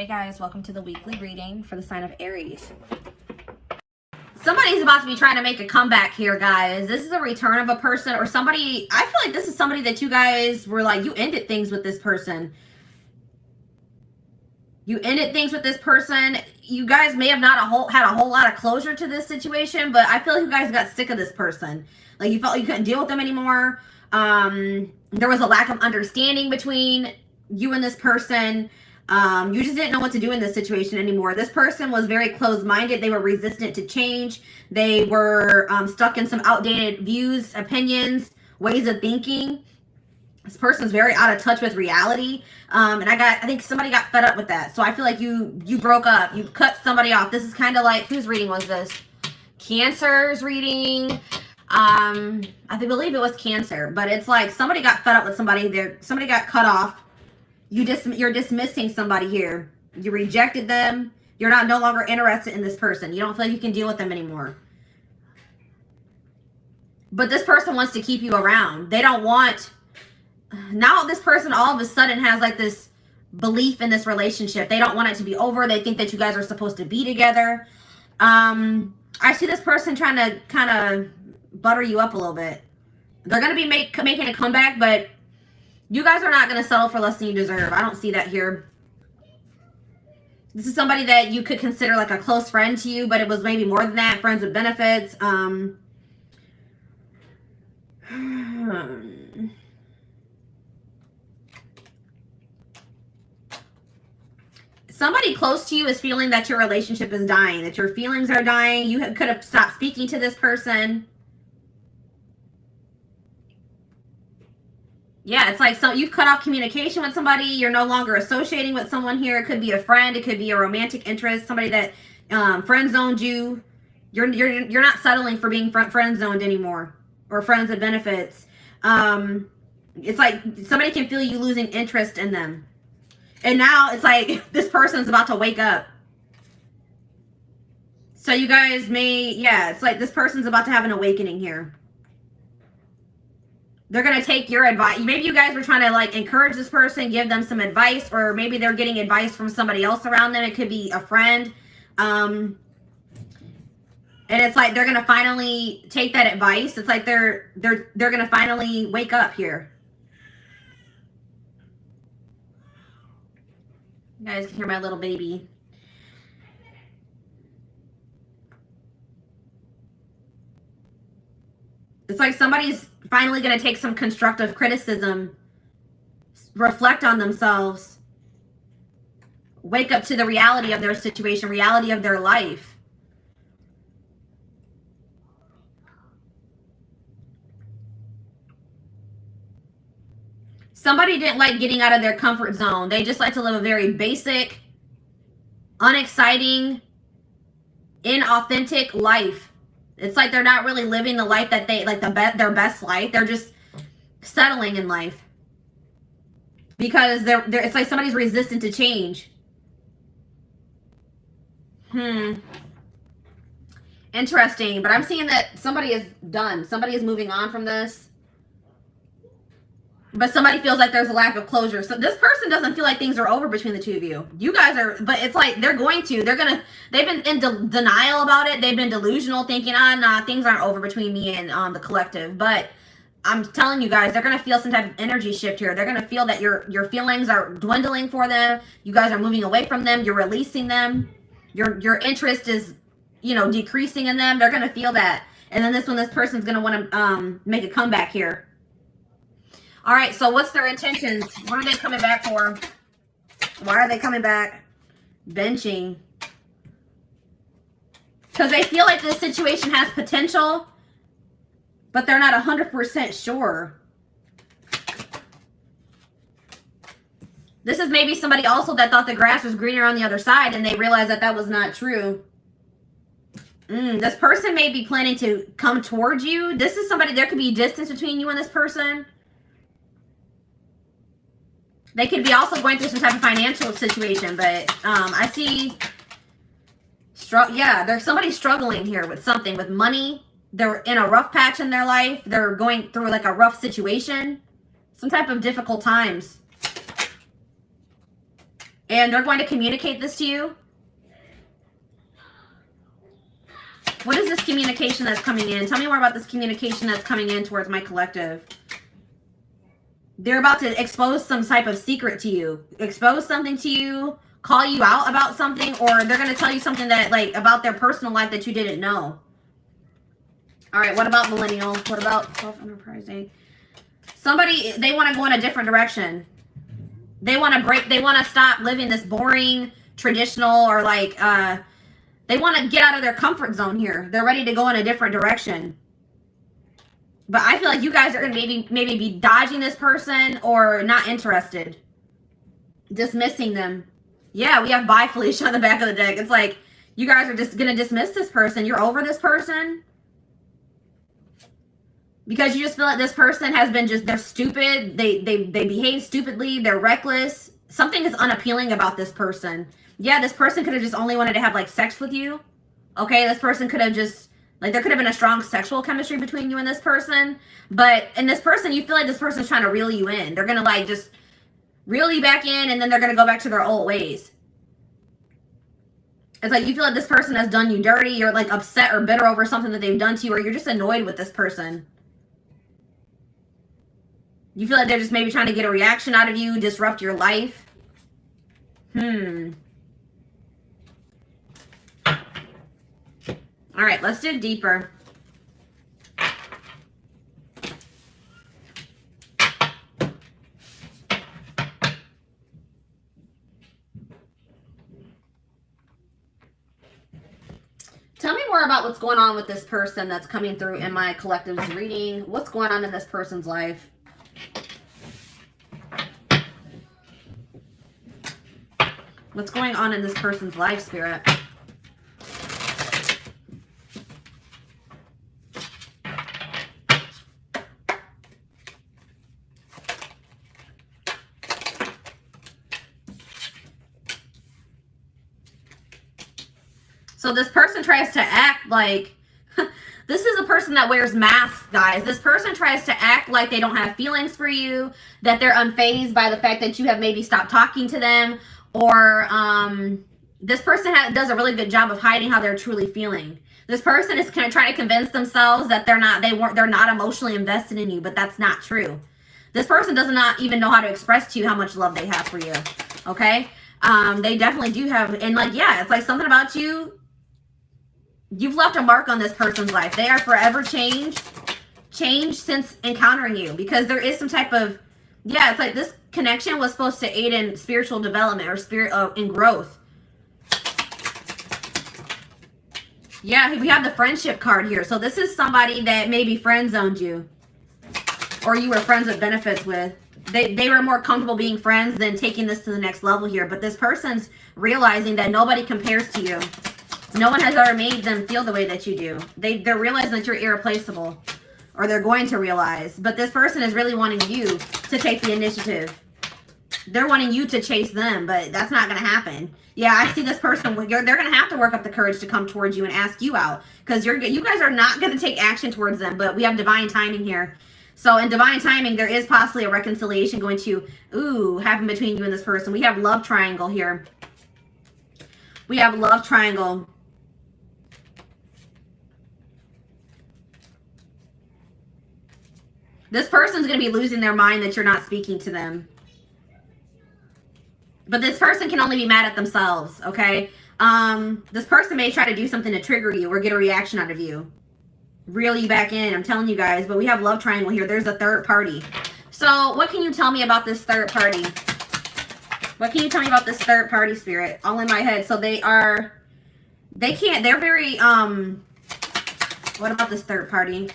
Hey guys, welcome to the weekly reading for the sign of Aries. Somebody's about to be trying to make a comeback here, guys. This is a return of a person or somebody. I feel like this is somebody that you guys were like, you ended things with this person. You ended things with this person. You guys may have not had a whole lot of closure to this situation, but I feel like you guys got sick of this person. Like you felt you couldn't deal with them anymore. There was a lack of understanding between you and this person. You just didn't know what to do in this situation anymore. This person was very closed-minded. They were resistant to change. They were stuck in some outdated views, opinions, ways of thinking. This person's very out of touch with reality. And I think somebody got fed up with that. So I feel like you broke up. You cut somebody off. This is kind of like, whose reading was this? Cancer's reading. I believe it was Cancer. But it's like somebody got fed up with somebody. Somebody got cut off. You're dismissing somebody here. You rejected them. You're no longer interested in this person. You don't feel like you can deal with them anymore. But this person wants to keep you around. They don't want... Now this person all of a sudden has like this belief in this relationship. They don't want it to be over. They think that you guys are supposed to be together. I see this person trying to kind of butter you up a little bit. They're going to be making a comeback, but you guys are not going to settle for less than you deserve. I don't see that here. This is somebody that you could consider like a close friend to you, but it was maybe more than that. Friends with benefits. Somebody close to you is feeling that your relationship is dying, that your feelings are dying. You could have stopped speaking to this person. Yeah, it's like you've cut off communication with somebody. You're no longer associating with someone here. It could be a friend. It could be a romantic interest. Somebody that friend zoned you. You're not settling for being friend zoned anymore, or friends with benefits. It's like somebody can feel you losing interest in them, and now it's like this person's about to wake up. So you guys may, yeah, it's like this person's about to have an awakening here. They're going to take your advice. Maybe you guys were trying to like encourage this person, give them some advice, or maybe they're getting advice from somebody else around them. It could be a friend. And it's like they're going to finally take that advice. It's like they're going to finally wake up here. You guys can hear my little baby. It's like somebody's finally going to take some constructive criticism, reflect on themselves, wake up to the reality of their situation, reality of their life. Somebody didn't like getting out of their comfort zone. They just like to live a very basic, unexciting, inauthentic life. It's like they're not really living the life that they like, their best life. They're just settling in life because it's like somebody's resistant to change. Interesting, but I'm seeing that somebody is done. Somebody is moving on from this. But somebody feels like there's a lack of closure. So this person doesn't feel like things are over between the two of you. You guys are, but it's like they've been in denial about it. They've been delusional, thinking, nah, things aren't over between me and the collective. But I'm telling you guys, they're going to feel some type of energy shift here. They're going to feel that your feelings are dwindling for them. You guys are moving away from them. You're releasing them. Your interest is, decreasing in them. They're going to feel that. And then this person's going to want to make a comeback here. All right, so what's their intentions? What are they coming back for? Why are they coming back? Benching. Because they feel like this situation has potential, but they're not 100% sure. This is maybe somebody also that thought the grass was greener on the other side, and they realized that that was not true. This person may be planning to come towards you. This is somebody, there could be distance between you and this person. They could be also going through some type of financial situation, but I see, there's somebody struggling here with something, with money. They're in a rough patch in their life. They're going through like a rough situation, some type of difficult times. And they're going to communicate this to you. What is this communication that's coming in? Tell me more about this communication that's coming in towards my collective. They're about to expose some type of secret to you. Expose something to you. Call you out about something. Or they're going to tell you something that, like, about their personal life that you didn't know. All right, what about millennial? What about self-enterprising? Somebody, they want to go in a different direction. They want to break, they want to stop living this boring, traditional, or like, they want to get out of their comfort zone here. They're ready to go in a different direction. But I feel like you guys are going to maybe be dodging this person or not interested. Dismissing them. Yeah, we have bye Felicia on the back of the deck. It's like, you guys are just going to dismiss this person. You're over this person. Because you just feel like this person has been just, they're stupid. They behave stupidly. They're reckless. Something is unappealing about this person. Yeah, this person could have just only wanted to have, like, sex with you. Okay, this person could have just, like, there could have been a strong sexual chemistry between you and this person. But in this person, you feel like this person's trying to reel you in. They're going to, like, just reel you back in, and then they're going to go back to their old ways. It's like you feel like this person has done you dirty. You're, like, upset or bitter over something that they've done to you, or you're just annoyed with this person. You feel like they're just maybe trying to get a reaction out of you, disrupt your life. All right, let's dig deeper. Tell me more about what's going on with this person that's coming through in my collective's reading. What's going on in this person's life? What's going on in this person's life, Spirit? So this person tries to act like, this is a person that wears masks, guys. This person tries to act like they don't have feelings for you, that they're unfazed by the fact that you have maybe stopped talking to them, or this person does a really good job of hiding how they're truly feeling. This person is kind of trying to convince themselves that they're not emotionally invested in you, but that's not true. This person does not even know how to express to you how much love they have for you. Okay? They definitely do have, and like, yeah, it's like something about you. You've left a mark on this person's life. They are forever changed since encountering you, because there is some type of, yeah, it's like this connection was supposed to aid in spiritual development or in growth. Yeah, we have the friendship card here. So this is somebody that maybe friend zoned you, or you were friends with benefits with. They were more comfortable being friends than taking this to the next level here. But this person's realizing that nobody compares to you. No one has ever made them feel the way that you do. They're realizing that you're irreplaceable, or they're going to realize. But this person is really wanting you to take the initiative. They're wanting you to chase them, but that's not going to happen. Yeah, I see this person. They're going to have to work up the courage to come towards you and ask you out, because you guys are not going to take action towards them. But we have divine timing here. So in divine timing, there is possibly a reconciliation going to happen between you and this person. We have love triangle here. We have love triangle. This person's going to be losing their mind that you're not speaking to them. But this person can only be mad at themselves, okay? This person may try to do something to trigger you or get a reaction out of you. Reel you back in, I'm telling you guys. But we have love triangle here. There's a third party. So what can you tell me about this third party? What can you tell me about this third party, Spirit? All in my head. So they're very, what about this third party?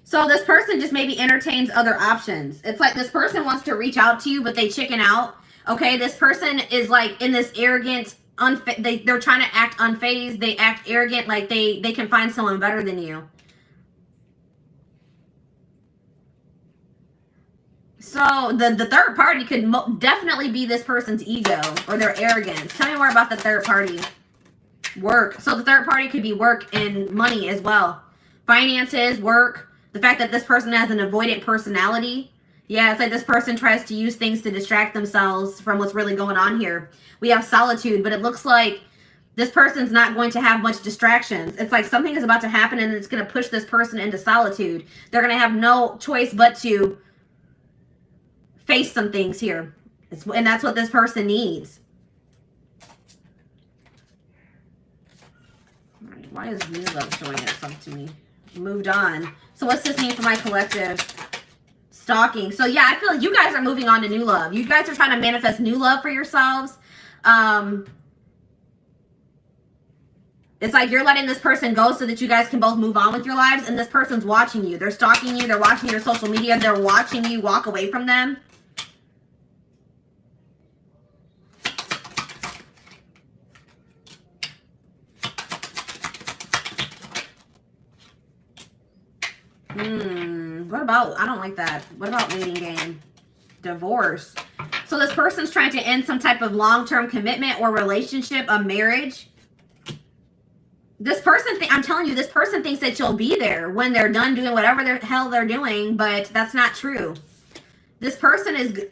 So this person just maybe entertains other options. It's like this person wants to reach out to you, but they chicken out. Okay, this person is like in this arrogant, they're trying to act unfazed. They act arrogant, like they can find someone better than you. So the third party could definitely be this person's ego or their arrogance. Tell me more about the third party. Work. So the third party could be work and money as well. finances, work, the fact that this person has an avoidant personality. Yeah, it's like this person tries to use things to distract themselves from what's really going on here. We have solitude, but it looks like this person's not going to have much distractions. It's like something is about to happen and it's going to push this person into solitude. They're going to have no choice but to face some things here. And that's what this person needs. All right, why is new love showing itself to me? Moved on. So what's this mean for my collective? Stalking. So yeah, I feel like you guys are moving on to new love. You guys are trying to manifest new love for yourselves. It's like you're letting this person go so that you guys can both move on with your lives, and this person's watching you. They're stalking you. They're watching your social media. They're watching you walk away from them. What about, I don't like that. What about waiting game? Divorce. So this person's trying to end some type of long-term commitment or relationship, a marriage. This person, I'm telling you, this person thinks that you'll be there when they're done doing whatever the hell they're doing, but that's not true. This person is,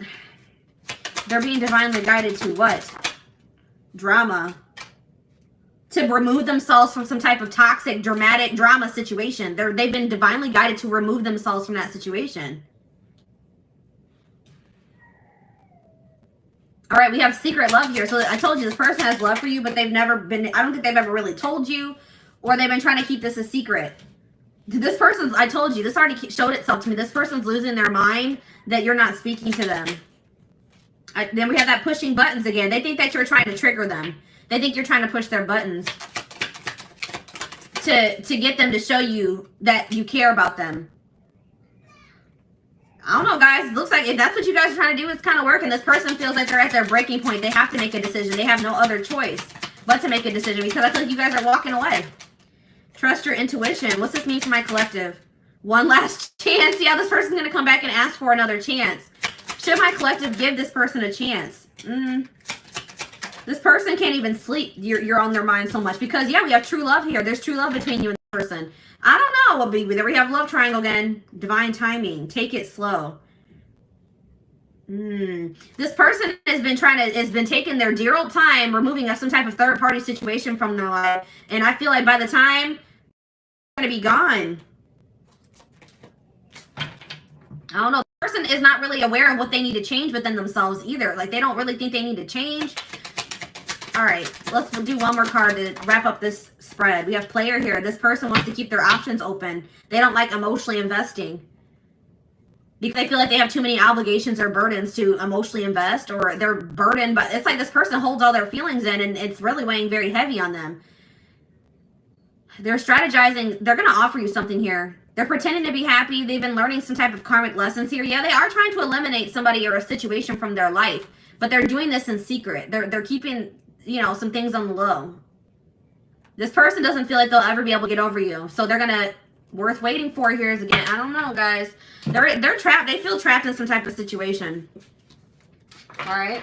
they're being divinely guided to what? Drama. To remove themselves from some type of toxic, dramatic drama situation. They've been divinely guided to remove themselves from that situation. All right, we have secret love here. So I told you this person has love for you, but they've never been, I don't think they've ever really told you, or they've been trying to keep this a secret. This person's, I told you, this already showed itself to me. This person's losing their mind that you're not speaking to them. Then we have that pushing buttons again. They think that you're trying to trigger them. They think you're trying to push their buttons to get them to show you that you care about them. I don't know, guys. It looks like if that's what you guys are trying to do, it's kind of working. This person feels like they're at their breaking point. They have to make a decision. They have no other choice but to make a decision because I feel like you guys are walking away. Trust your intuition. What's this mean for my collective? One last chance. Yeah, this person's going to come back and ask for another chance. Should my collective give this person a chance? This person can't even sleep. You're on their mind so much because, yeah, we have true love here. There's true love between you and the person. I don't know what be there. We have love triangle again. Divine timing. Take it slow. This person has been taking their dear old time removing some type of third party situation from their life. And I feel like by the time they're going to be gone. I don't know. The person is not really aware of what they need to change within themselves either. Like they don't really think they need to change. All right, let's do one more card to wrap up this spread. We have player here. This person wants to keep their options open. They don't like emotionally investing because they feel like they have too many obligations or burdens to emotionally invest, or they're burdened. But it's like this person holds all their feelings in and it's really weighing very heavy on them. They're strategizing. They're going to offer you something here. They're pretending to be happy. They've been learning some type of karmic lessons here. Yeah, they are trying to eliminate somebody or a situation from their life, but they're doing this in secret. They're keeping, you know, some things on the low. This person doesn't feel like they'll ever be able to get over you. So they're going to, worth waiting for here is again, I don't know, guys. They're trapped. They feel trapped in some type of situation. All right.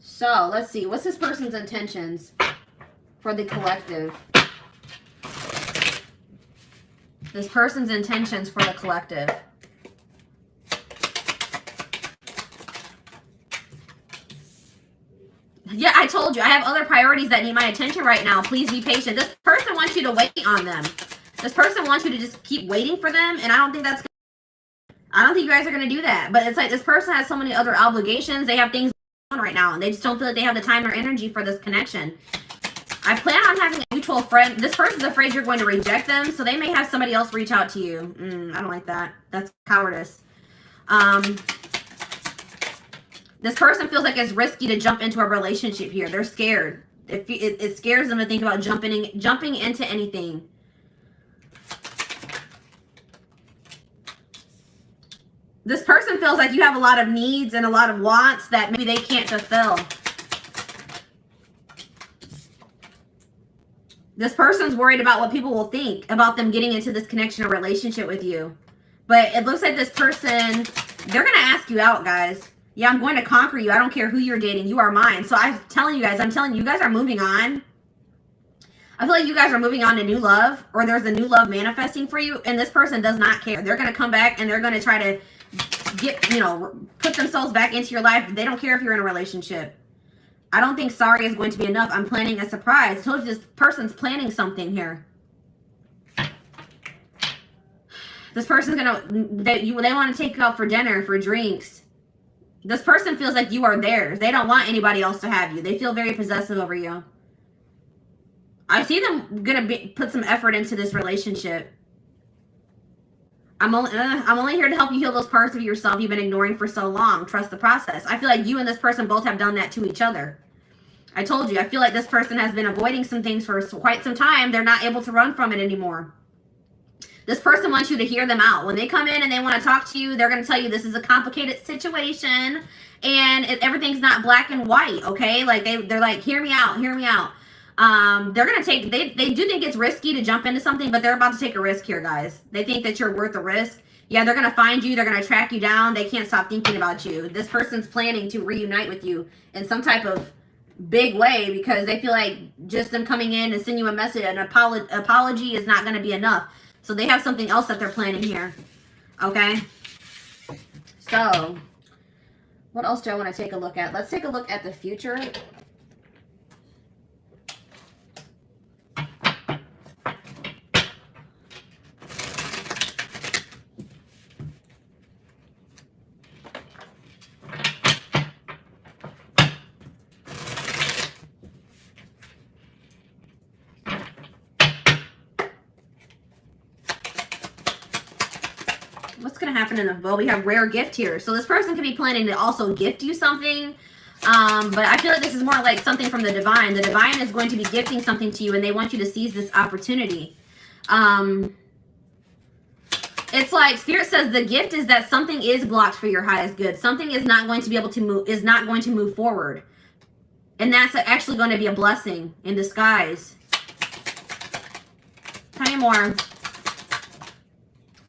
So let's see. What's this person's intentions for the collective? This person's intentions for the collective. Yeah, I told you. I have other priorities that need my attention right now. Please be patient. This person wants you to wait on them. This person wants you to just keep waiting for them, and I don't think that's gonna, I don't think you guys are going to do that. But it's like this person has so many other obligations. They have things going on right now, and they just don't feel like they have the time or energy for this connection. I plan on having a mutual friend. This person's afraid you're going to reject them, so they may have somebody else reach out to you. I don't like that. That's cowardice. This person feels like it's risky to jump into a relationship here. They're scared. It scares them to think about jumping into anything. This person feels like you have a lot of needs and a lot of wants that maybe they can't fulfill. This person's worried about what people will think about them getting into this connection or relationship with you. But it looks like this person, they're going to ask you out, guys. Yeah, I'm going to conquer you. I don't care who you're dating. You are mine. So I'm telling you guys are moving on. I feel like you guys are moving on to new love, or there's a new love manifesting for you, and this person does not care. They're going to come back and they're going to try to get, you know, put themselves back into your life. They don't care if you're in a relationship. I don't think sorry is going to be enough. I'm planning a surprise. I told you this person's planning something here. This person's going to, they want to take you out for dinner, for drinks. This person feels like you are theirs. They don't want anybody else to have you. They feel very possessive over you. I see them gonna put some effort into this relationship. I'm only here to help you heal those parts of yourself you've been ignoring for so long. Trust the process. I feel like you and this person both have done that to each other. I told you, I feel like this person has been avoiding some things for quite some time. They're not able to run from it anymore. This person wants you to hear them out. When they come in and they want to talk to you, they're going to tell you this is a complicated situation and everything's not black and white, okay? Like they're like, hear me out, hear me out. They're going to take, they do think it's risky to jump into something, but they're about to take a risk here, guys. They think that you're worth the risk. Yeah, they're going to find you. They're going to track you down. They can't stop thinking about you. This person's planning to reunite with you in some type of big way because they feel like just them coming in and sending you a message, an apology is not going to be enough. So they have something else that they're planning here. Okay. So what else do I want to take a look at? Let's take a look at the future. What's going to happen in the, well, we have rare gift here. So this person could be planning to also gift you something. But I feel like this is more like something from the divine. The divine is going to be gifting something to you and they want you to seize this opportunity. It's like Spirit says the gift is that something is blocked for your highest good. Something is not going to be able to move, is not going to move forward. And that's actually going to be a blessing in disguise. Tell me more.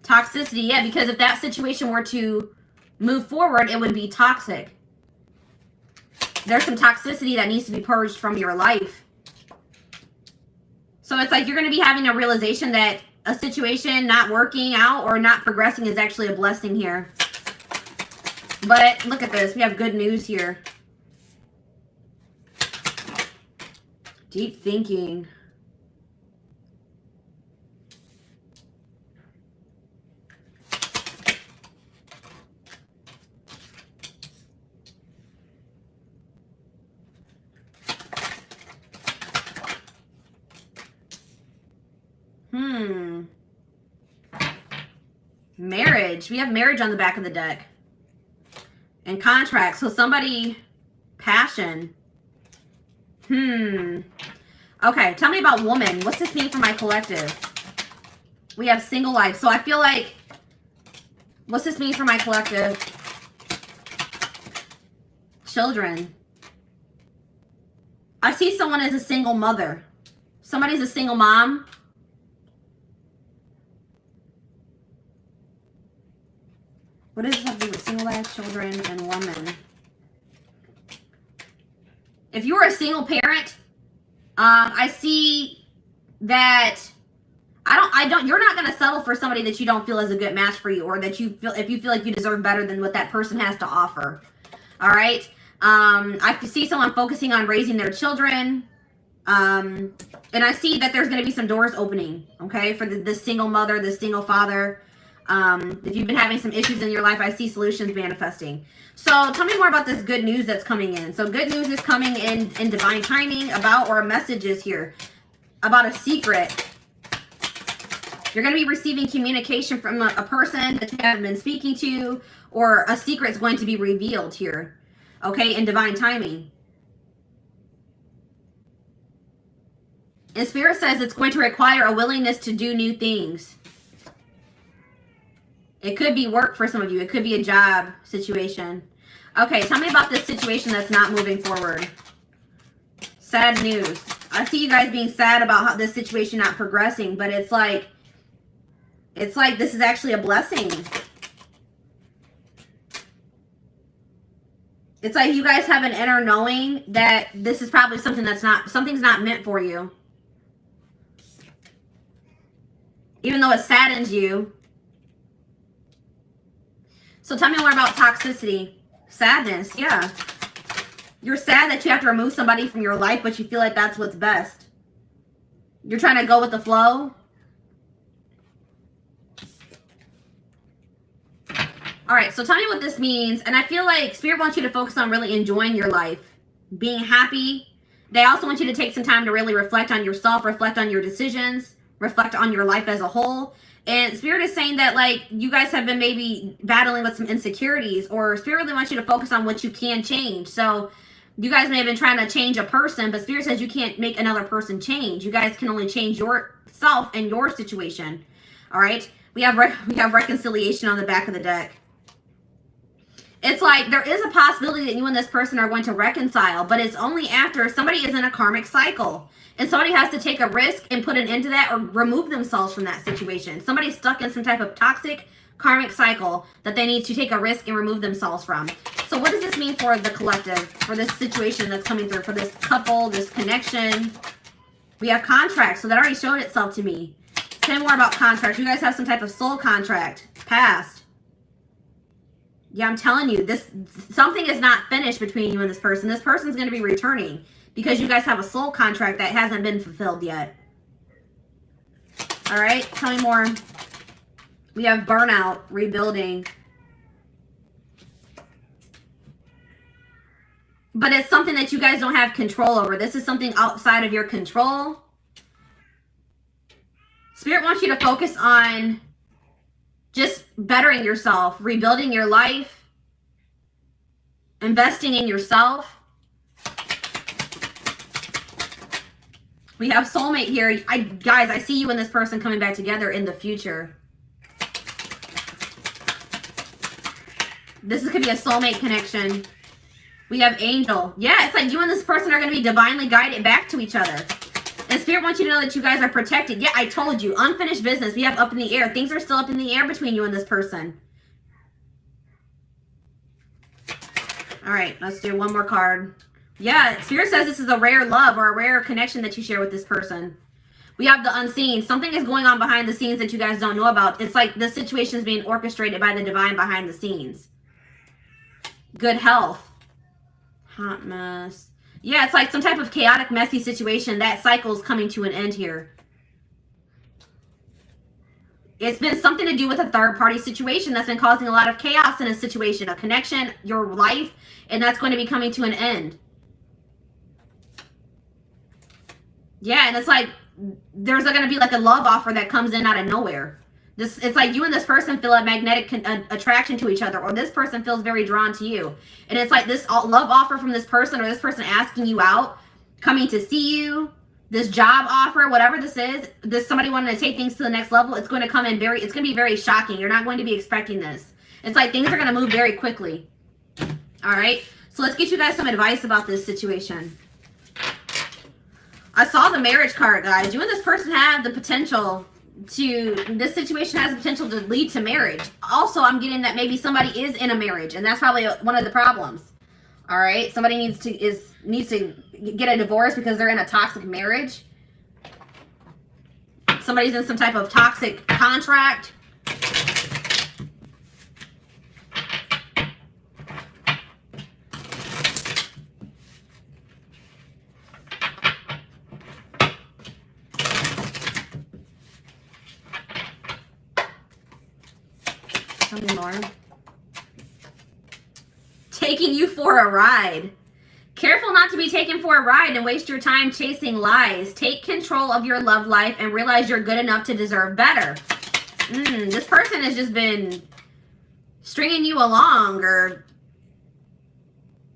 Toxicity, yeah, because if that situation were to move forward, it would be toxic. There's some toxicity that needs to be purged from your life. So it's like you're going to be having a realization that a situation not working out or not progressing is actually a blessing here. But look at this. We have good news here. Deep thinking. Marriage. We have marriage on the back of the deck. And contract. So somebody, passion. Okay, tell me about woman. What's this mean for my collective? We have single life. So I feel like, what's this mean for my collective? Children. I see someone as a single mother. Somebody's a single mom. What does this have to do with single life, children, and woman? If you're a single parent, I see that you're not going to settle for somebody that you don't feel is a good match for you, or that you feel, if you feel like you deserve better than what that person has to offer. All right. I see someone focusing on raising their children. And I see that there's going to be some doors opening, okay, for the single mother, the single father. If you've been having some issues in your life, I see solutions manifesting. So tell me more about this good news that's coming in. So good news is coming in divine timing about, or messages here about a secret. You're going to be receiving communication from a person that you haven't been speaking to, or a secret is going to be revealed here, okay, in divine timing. And Spirit says it's going to require a willingness to do new things. It could be work for some of you. It could be a job situation. Okay, tell me about this situation that's not moving forward. Sad news. I see you guys being sad about how this situation not progressing, but it's like this is actually a blessing. It's like you guys have an inner knowing that this is probably something's not meant for you. Even though it saddens you. So tell me more about toxicity. Sadness, yeah. You're sad that you have to remove somebody from your life, but you feel like that's what's best. You're trying to go with the flow. All right, so tell me what this means. And I feel like Spirit wants you to focus on really enjoying your life, being happy. They also want you to take some time to really reflect on yourself, reflect on your decisions, reflect on your life as a whole. And Spirit is saying that, like, you guys have been maybe battling with some insecurities, or Spirit really wants you to focus on what you can change. So you guys may have been trying to change a person, but Spirit says you can't make another person change. You guys can only change yourself and your situation. All right? We have reconciliation on the back of the deck. It's like there is a possibility that you and this person are going to reconcile, but it's only after somebody is in a karmic cycle. And somebody has to take a risk and put an end to that or remove themselves from that situation. Somebody's stuck in some type of toxic karmic cycle that they need to take a risk and remove themselves from. So what does this mean for the collective, for this situation that's coming through, for this couple, this connection? We have contracts, so that already showed itself to me. Tell me more about contracts. You guys have some type of soul contract, past. Yeah, I'm telling you, something is not finished between you and this person. This person's going to be returning because you guys have a soul contract that hasn't been fulfilled yet. All right, tell me more. We have burnout, rebuilding. But it's something that you guys don't have control over. This is something outside of your control. Spirit wants you to focus on just bettering yourself, rebuilding your life, investing in yourself. We have soulmate here. Guys, I see you and this person coming back together in the future. This could be a soulmate connection. We have angel. Yeah, it's like you and this person are going to be divinely guided back to each other. And Spirit wants you to know that you guys are protected. Yeah, I told you. Unfinished business. We have up in the air. Things are still up in the air between you and this person. All right, let's do one more card. Yeah, Spirit says this is a rare love or a rare connection that you share with this person. We have the unseen. Something is going on behind the scenes that you guys don't know about. It's like the situation is being orchestrated by the divine behind the scenes. Good health. Hot mess. Yeah, it's like some type of chaotic, messy situation. That cycle is coming to an end here. It's been something to do with a third-party situation that's been causing a lot of chaos in a situation, a connection, your life, and that's going to be coming to an end. Yeah, and it's like there's going to be like a love offer that comes in out of nowhere. It's like you and this person feel a magnetic attraction to each other, or this person feels very drawn to you. And it's like this love offer from this person, or this person asking you out, coming to see you, this job offer, whatever this is, somebody wanting to take things to the next level. It's going to come in it's going to be very shocking. You're not going to be expecting this. It's like things are going to move very quickly. All right. So let's get you guys some advice about this situation. I saw the marriage card, guys. You and this person have the potential this situation has the potential to lead to marriage. Also, I'm getting that maybe somebody is in a marriage, and that's probably one of the problems. All right, somebody needs to get a divorce because they're in a toxic marriage. Somebody's in some type of toxic contract. Tell me more. Taking you for a ride. Careful not to be taken for a ride and waste your time chasing lies. Take control of your love life and realize you're good enough to deserve better. This person has just been stringing you along, or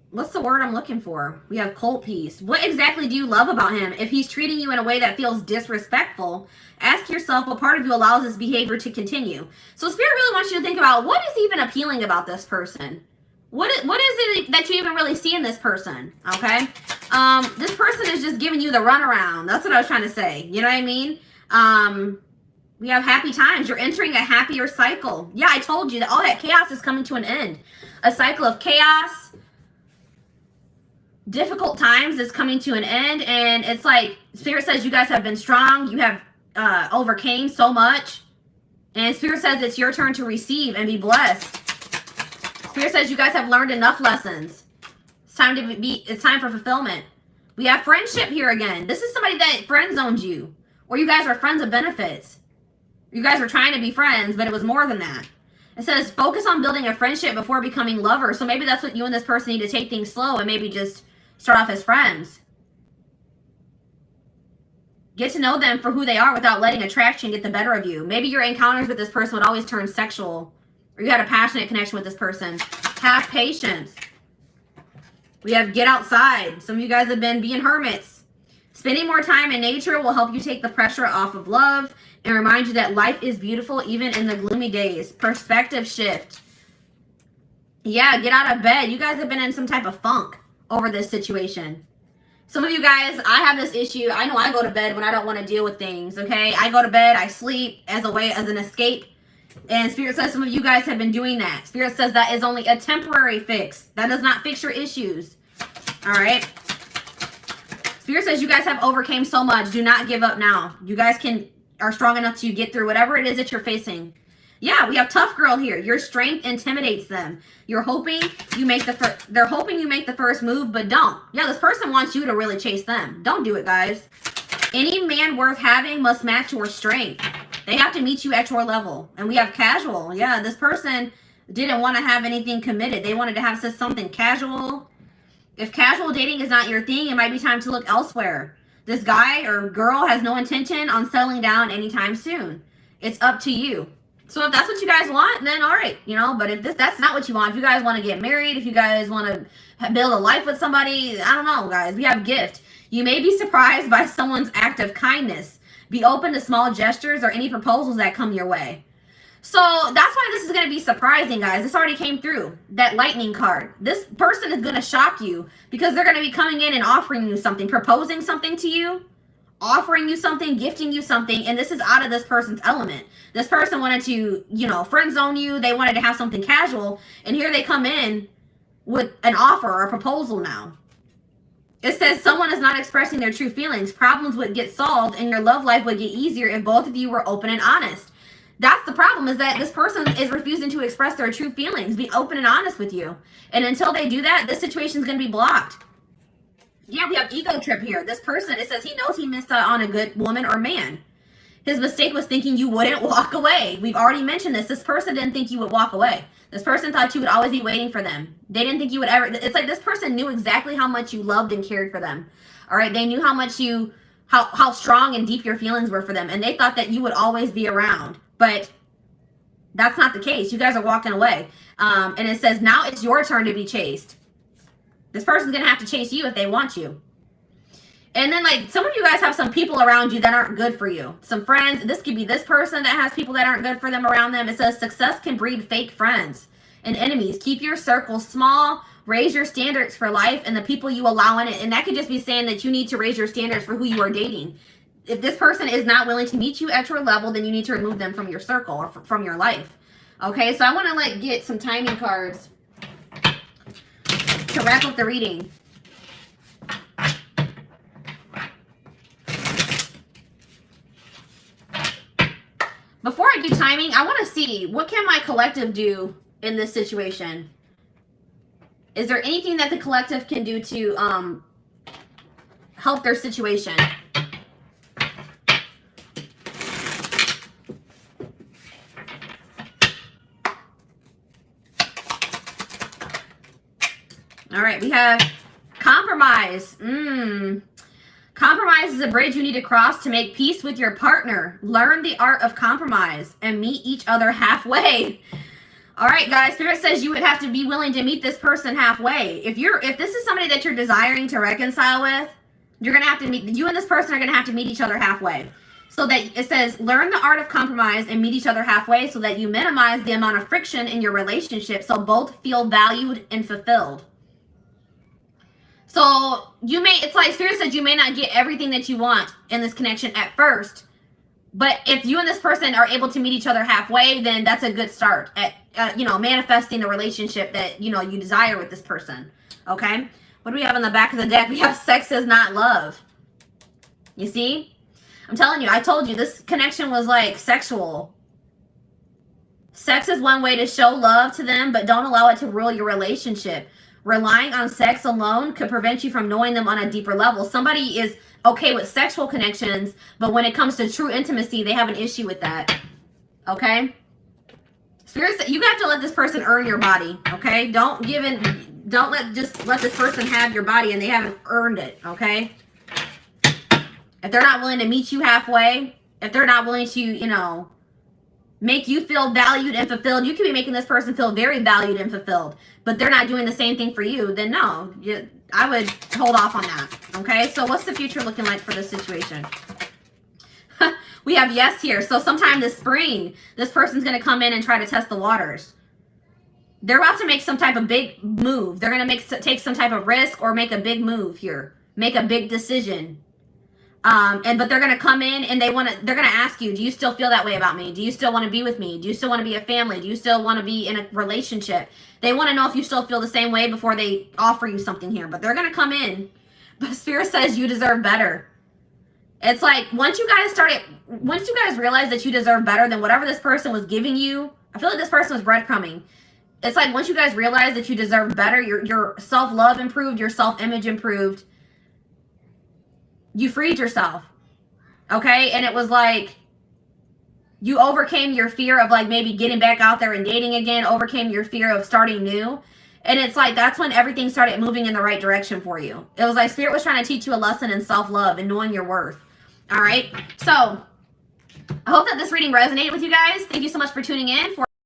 what's the word I'm looking for? We have cold piece. What exactly do you love about him? If he's treating you in a way that feels disrespectful, ask yourself what part of you allows this behavior to continue. So Spirit really wants you to think about what is even appealing about this person. What is it that you even really see in this person? Okay. This person is just giving you the runaround. That's what I was trying to say. You know what I mean? We have happy times. You're entering a happier cycle. Yeah, I told you that all that chaos is coming to an end. A cycle of chaos, difficult times is coming to an end, and it's like Spirit says you guys have been strong. You have overcame so much, and Spirit says it's your turn to receive and be blessed. Spirit says you guys have learned enough lessons. It's time to be. It's time for fulfillment. We have friendship here again. This is somebody that friend zoned you, or you guys are friends of benefits. You guys were trying to be friends, but it was more than that. It says focus on building a friendship before becoming lovers. So maybe that's what you and this person need to take things slow and maybe just start off as friends. Get to know them for who they are without letting attraction get the better of you. Maybe your encounters with this person would always turn sexual, or you had a passionate connection with this person. Have patience. We have get outside. Some of you guys have been being hermits. Spending more time in nature will help you take the pressure off of love and remind you that life is beautiful even in the gloomy days. Perspective shift. Yeah, get out of bed. You guys have been in some type of funk over this situation. Some of you guys, I have this issue. I know I go to bed when I don't want to deal with things, okay? I go to bed, I sleep as a way, as an escape. And Spirit says some of you guys have been doing that. Spirit says that is only a temporary fix. That does not fix your issues. All right? Spirit says you guys have overcame so much. Do not give up now. You guys are strong enough to get through whatever it is that you're facing. Yeah, we have tough girl here. Your strength intimidates them. You're hoping you make they're hoping you make the first move, but don't. Yeah, this person wants you to really chase them. Don't do it, guys. Any man worth having must match your strength. They have to meet you at your level. And we have casual. Yeah, this person didn't want to have anything committed. They wanted to have something casual. If casual dating is not your thing, it might be time to look elsewhere. This guy or girl has no intention on settling down anytime soon. It's up to you. So if that's what you guys want, then all right, you know, but if that's not what you want, if you guys want to get married, if you guys want to build a life with somebody, I don't know, guys, we have gift. You may be surprised by someone's act of kindness. Be open to small gestures or any proposals that come your way. So that's why this is going to be surprising, guys. This already came through, that lightning card. This person is going to shock you because they're going to be coming in and offering you something, proposing something to you, offering you something, gifting you something, and this is out of this person's element. This person wanted to, you know, friend zone you. They wanted to have something casual, and here they come in with an offer or a proposal now. It says someone is not expressing their true feelings. Problems would get solved, and your love life would get easier if both of you were open and honest. That's the problem, is that this person is refusing to express their true feelings, be open and honest with you. And until they do that, this situation is going to be blocked. Yeah, we have ego trip here. This person, it says he knows he missed out on a good woman or man. His mistake was thinking you wouldn't walk away. We've already mentioned this. This person didn't think you would walk away. This person thought you would always be waiting for them. They didn't think you would ever. It's like this person knew exactly how much you loved and cared for them. All right, they knew how much how strong and deep your feelings were for them, and they thought that you would always be around. But that's not the case. You guys are walking away. And it says now it's your turn to be chased. This person's going to have to chase you if they want you. And then, like, some of you guys have some people around you that aren't good for you. Some friends. This could be this person that has people that aren't good for them around them. It says success can breed fake friends and enemies. Keep your circle small. Raise your standards for life and the people you allow in it. And that could just be saying that you need to raise your standards for who you are dating. If this person is not willing to meet you at your level, then you need to remove them from your circle or from your life. Okay, so I want to, like, get some timing cards to wrap up the reading. Before I do timing, I want to see, what can my collective do in this situation? Is there anything that the collective can do to help their situation? All right, we have compromise. Compromise is a bridge you need to cross to make peace with your partner. Learn the art of compromise and meet each other halfway. All right, guys, Spirit says you would have to be willing to meet this person halfway. If this is somebody that you're desiring to reconcile with, you're going to have to meet, you and this person are going to have to meet each other halfway. So that it says, learn the art of compromise and meet each other halfway so that you minimize the amount of friction in your relationship so both feel valued and fulfilled. So it's like Spirit said, you may not get everything that you want in this connection at first, but if you and this person are able to meet each other halfway, then that's a good start at, manifesting the relationship that, you desire with this person. Okay. What do we have on the back of the deck? We have sex is not love. You see? I'm telling you, I told you this connection was like sexual. Sex is one way to show love to them, but don't allow it to rule your relationship. Relying on sex alone could prevent you from knowing them on a deeper level. Somebody is okay with sexual connections, but when it comes to true intimacy, they have an issue with that. Okay? Spirits, you have to let this person earn your body. Okay? Don't let this person have your body and they haven't earned it. Okay? If they're not willing to meet you halfway, if they're not willing to, you know, make you feel valued and fulfilled, you can be making this person feel very valued and fulfilled, but they're not doing the same thing for you, then no, I would hold off on that. Okay, so what's the future looking like for this situation? We have yes here. So sometime this spring, this person's going to come in and try to test the waters. They're about to make some type of big move. They're going to take some type of risk or make a big move here, make a big decision. But they're gonna come in and they're gonna ask you, do you still feel that way about me? Do you still want to be with me? Do you still want to be a family? Do you still want to be in a relationship? They want to know if you still feel the same way before they offer you something here. But they're gonna come in. But Spirit says you deserve better. It's like once you guys realize that you deserve better than whatever this person was giving you. I feel like this person was breadcrumbing. It's like once you guys realize that you deserve better, your self-love improved, your self-image improved. You freed yourself, okay? And it was like you overcame your fear of like maybe getting back out there and dating again, overcame your fear of starting new. And it's like that's when everything started moving in the right direction for you. It was like Spirit was trying to teach you a lesson in self-love and knowing your worth. All right? So I hope that this reading resonated with you guys. Thank you so much for tuning in.